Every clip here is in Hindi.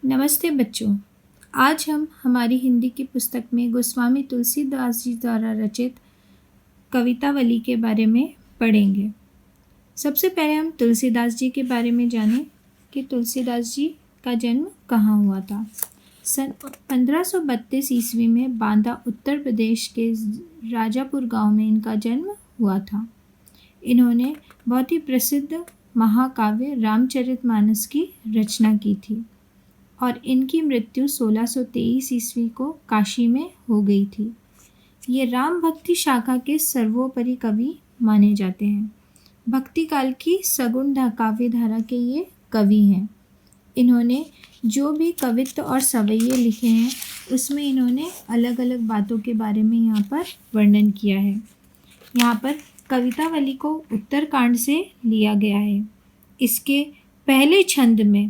नमस्ते बच्चों। आज हम हमारी हिंदी की पुस्तक में गोस्वामी तुलसीदास जी द्वारा रचित कवितावली के बारे में पढ़ेंगे। सबसे पहले हम तुलसीदास जी के बारे में जानें कि तुलसीदास जी का जन्म कहाँ हुआ था। सन 1532 ईस्वी में बांदा उत्तर प्रदेश के राजापुर गांव में इनका जन्म हुआ था। इन्होंने बहुत ही प्रसिद्ध महाकाव्य रामचरितमानस की रचना की थी और इनकी मृत्यु 1623 ईस्वी को काशी में हो गई थी। ये राम भक्ति शाखा के सर्वोपरि कवि माने जाते हैं। भक्ति काल की सगुण काव्य धारा के ये कवि हैं। इन्होंने जो भी कवित्व और सवैये लिखे हैं उसमें इन्होंने अलग अलग बातों के बारे में यहाँ पर वर्णन किया है। यहाँ पर कवितावली को उत्तरकांड से लिया गया है। इसके पहले छंद में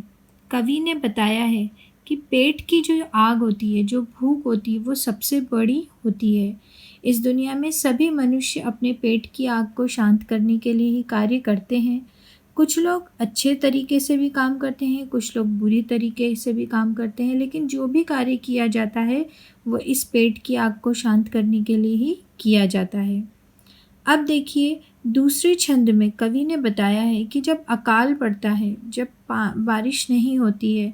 कवि ने बताया है कि पेट की जो आग होती है, जो भूख होती है, वो सबसे बड़ी होती है। इस दुनिया में सभी मनुष्य अपने पेट की आग को शांत करने के लिए ही कार्य करते हैं। कुछ लोग अच्छे तरीके से भी काम करते हैं, कुछ लोग बुरी तरीके से भी काम करते हैं, लेकिन जो भी कार्य किया जाता है वो इस पेट की आग को शांत करने के लिए ही किया जाता है। अब देखिए, दूसरे छंद में कवि ने बताया है कि जब अकाल पड़ता है, जब बारिश नहीं होती है,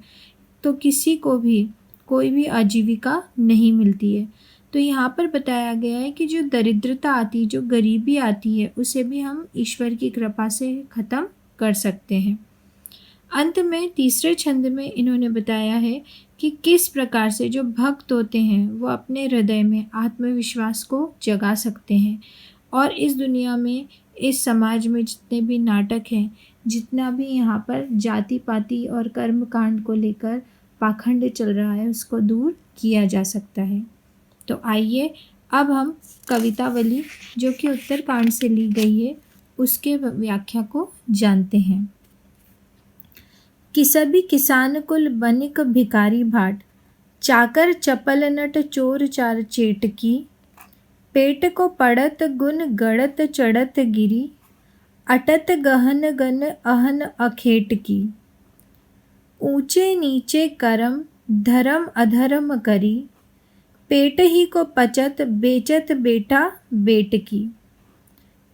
तो किसी को भी कोई भी आजीविका नहीं मिलती है। तो यहाँ पर बताया गया है कि जो दरिद्रता आती है, जो गरीबी आती है, उसे भी हम ईश्वर की कृपा से ख़त्म कर सकते हैं। अंत में तीसरे छंद में इन्होंने बताया है कि किस प्रकार से जो भक्त होते हैं वो अपने हृदय में आत्मविश्वास को जगा सकते हैं और इस दुनिया में, इस समाज में जितने भी नाटक हैं, जितना भी यहाँ पर जाति पाति और कर्म कांड को लेकर पाखंड चल रहा है, उसको दूर किया जा सकता है। तो आइए अब हम कवितावली जो कि उत्तरकांड से ली गई है उसके व्याख्या को जानते हैं। कि सभी किसान कुल बनिक भिकारी भाट, चाकर चपल नट चोर चार चेटकी, पेट को पड़त गुन गड़त चढ़त गिरी, अटत गहन गन अहन अखेट की, ऊंचे नीचे करम धर्म अधर्म करी, पेट ही को पचत बेचत बेटा बेट की,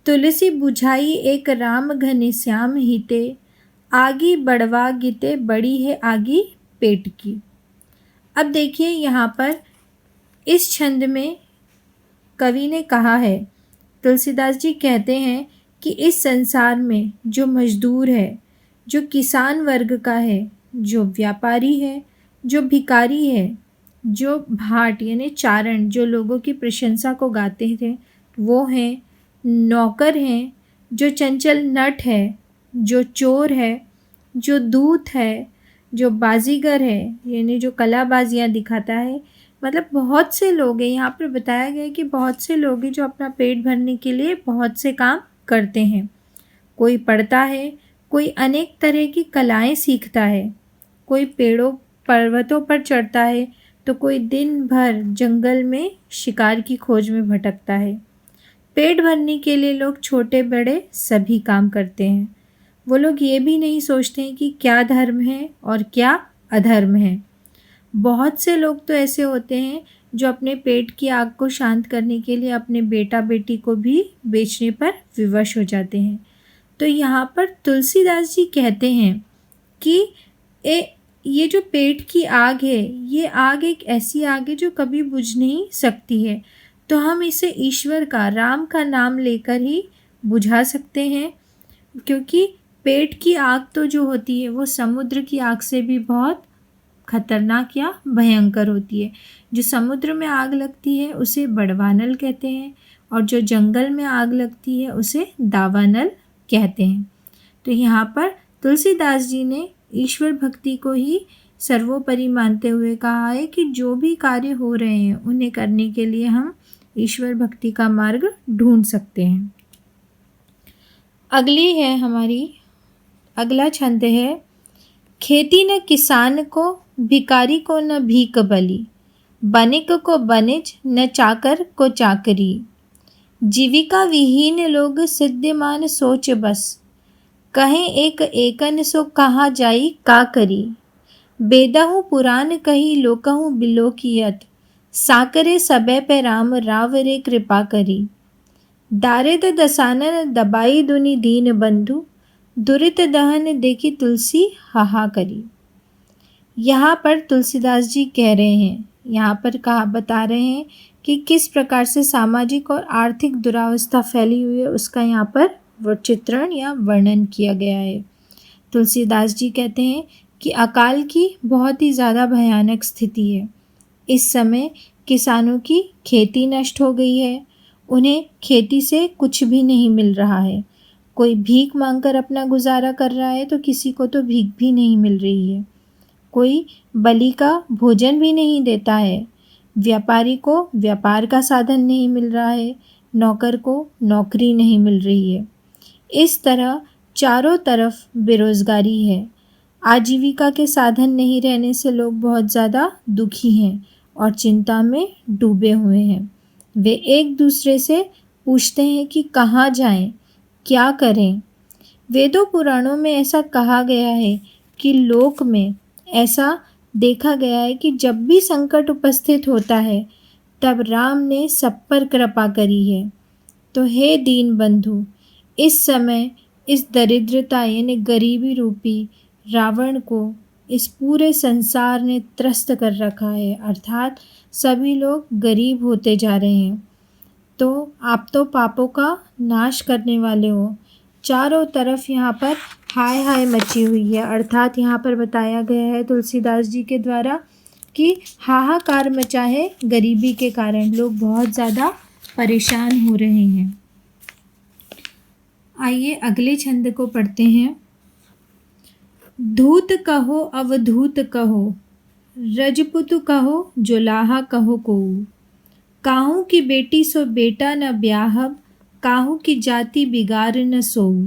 तुलसी बुझाई एक राम घनश्याम हिते, आगी बढ़वा गिते बड़ी है आगी पेट की। अब देखिए, यहाँ पर इस छंद में कवि ने कहा है, तुलसीदास जी कहते हैं कि इस संसार में जो मजदूर है, जो किसान वर्ग का है, जो व्यापारी है, जो भिखारी है, जो भाट यानी चारण, जो लोगों की प्रशंसा को गाते थे वो हैं, नौकर हैं, जो चंचल नट है, जो चोर है, जो दूत है, जो बाजीगर है यानी जो कलाबाजियाँ दिखाता है, मतलब बहुत से लोग हैं। यहाँ पर बताया गया है कि बहुत से लोग हैं जो अपना पेट भरने के लिए बहुत से काम करते हैं। कोई पढ़ता है, कोई अनेक तरह की कलाएं सीखता है, कोई पेड़ों पर्वतों पर चढ़ता है, तो कोई दिन भर जंगल में शिकार की खोज में भटकता है। पेट भरने के लिए लोग छोटे बड़े सभी काम करते हैं। वो लोग ये भी नहीं सोचते हैं कि क्या धर्म है और क्या अधर्म है। बहुत से लोग तो ऐसे होते हैं जो अपने पेट की आग को शांत करने के लिए अपने बेटा बेटी को भी बेचने पर विवश हो जाते हैं। तो यहाँ पर तुलसीदास जी कहते हैं कि ये जो पेट की आग है, ये आग एक ऐसी आग है जो कभी बुझ नहीं सकती है। तो हम इसे ईश्वर का, राम का नाम लेकर ही बुझा सकते हैं, क्योंकि पेट की आग तो जो होती है वो समुद्र की आग से भी बहुत खतरनाक या भयंकर होती है। जो समुद्र में आग लगती है उसे बड़वानल कहते हैं और जो जंगल में आग लगती है उसे दावानल कहते हैं। तो यहाँ पर तुलसीदास जी ने ईश्वर भक्ति को ही सर्वोपरि मानते हुए कहा है कि जो भी कार्य हो रहे हैं उन्हें करने के लिए हम ईश्वर भक्ति का मार्ग ढूंढ सकते हैं। अगली है हमारी, अगला छंद है, खेती न किसान को, भिकारी को न भीख बली, बनिक को बनिज न चाकर को चाकरी, जीविका विहीन लोग सिद्धिमान सोच बस, कहें एक एकन सो कहाँ जाई का करी, बेदहु पुराण कही लोकहु बिलोकियत, साकरे सबे पे राम रावरे कृपा करी। दारिद दसानन दबाई दुनि दीन बंधु, दुरित दहन देखी तुलसी हाहा करी। यहाँ पर तुलसीदास जी कह रहे हैं, यहाँ पर कहा बता रहे हैं कि किस प्रकार से सामाजिक और आर्थिक दुरावस्था फैली हुई है, उसका यहाँ पर वो चित्रण या वर्णन किया गया है। तुलसीदास जी कहते हैं कि अकाल की बहुत ही ज़्यादा भयानक स्थिति है। इस समय किसानों की खेती नष्ट हो गई है, उन्हें खेती से कुछ भी नहीं मिल रहा है। कोई भीख मांगकर अपना गुजारा कर रहा है तो किसी को तो भीख भी नहीं मिल रही है। कोई बलि का भोजन भी नहीं देता है। व्यापारी को व्यापार का साधन नहीं मिल रहा है, नौकर को नौकरी नहीं मिल रही है। इस तरह चारों तरफ बेरोज़गारी है। आजीविका के साधन नहीं रहने से लोग बहुत ज़्यादा दुखी हैं और चिंता में डूबे हुए हैं। वे एक दूसरे से पूछते हैं कि कहाँ जाएं, क्या करें। वेदों पुराणों में ऐसा कहा गया है कि लोक में ऐसा देखा गया है कि जब भी संकट उपस्थित होता है तब राम ने सब पर कृपा करी है। तो हे दीन बंधु, इस समय इस दरिद्रता यानी गरीबी रूपी रावण को इस पूरे संसार ने त्रस्त कर रखा है, अर्थात सभी लोग गरीब होते जा रहे हैं। तो आप तो पापों का नाश करने वाले हो। चारों तरफ यहाँ पर हाय हाय मची हुई है, अर्थात यहाँ पर बताया गया है तुलसीदास जी के द्वारा कि हाहाकार मचा है गरीबी के कारण, लोग बहुत ज़्यादा परेशान हो रहे हैं। आइए अगले छंद को पढ़ते हैं। धूत कहो अवधूत कहो, रजपुत कहो जुलाहा कहो कोऊ, काहू की बेटी सो बेटा न ब्याहब, काहू की जाति बिगार न सोऊ।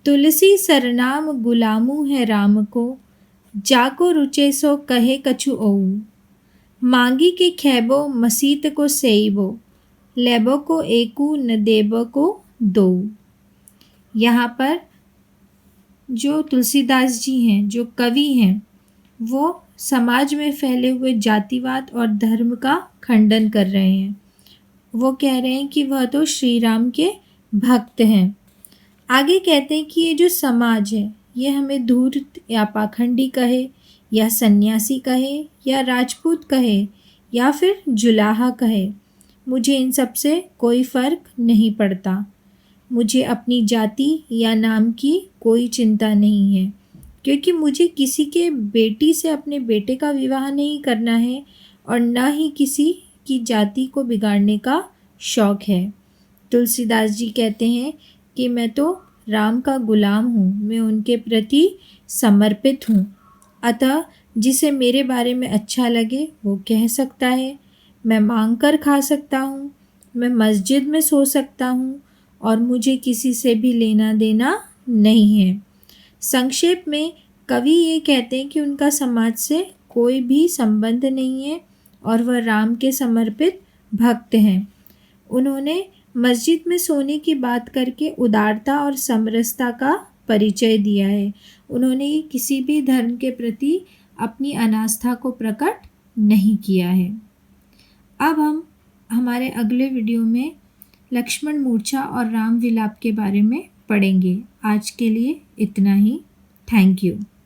तुलसी सरनाम गुलामू है राम को, जाको रुचे सो कहे कछु ओऊ। मांगी के खैबो मसीत को सेइबो, लेबो को एकू न देबो को दो। यहाँ पर जो तुलसीदास जी हैं, जो कवि हैं, वो समाज में फैले हुए जातिवाद और धर्म का खंडन कर रहे हैं। वो कह रहे हैं कि वह तो श्री राम के भक्त हैं। आगे कहते हैं कि ये जो समाज है, ये हमें धूर्त या पाखंडी कहे या सन्यासी कहे या राजपूत कहे या फिर जुलाहा कहे, मुझे इन सब से कोई फ़र्क नहीं पड़ता। मुझे अपनी जाति या नाम की कोई चिंता नहीं है, क्योंकि मुझे किसी के बेटी से अपने बेटे का विवाह नहीं करना है और ना ही किसी की जाति को बिगाड़ने का शौक़ है। तुलसीदास जी कहते हैं कि मैं तो राम का गुलाम हूँ, मैं उनके प्रति समर्पित हूँ। अतः जिसे मेरे बारे में अच्छा लगे वो कह सकता है। मैं मांग कर खा सकता हूँ, मैं मस्जिद में सो सकता हूँ और मुझे किसी से भी लेना देना नहीं है। संक्षेप में कवि ये कहते हैं कि उनका समाज से कोई भी संबंध नहीं है और वह राम के समर्पित भक्त हैं। उन्होंने मस्जिद में सोने की बात करके उदारता और समरसता का परिचय दिया है। उन्होंने किसी भी धर्म के प्रति अपनी अनास्था को प्रकट नहीं किया है। अब हम हमारे अगले वीडियो में लक्ष्मण मूर्छा और राम विलाप के बारे में पढ़ेंगे। आज के लिए इतना ही। Thank you.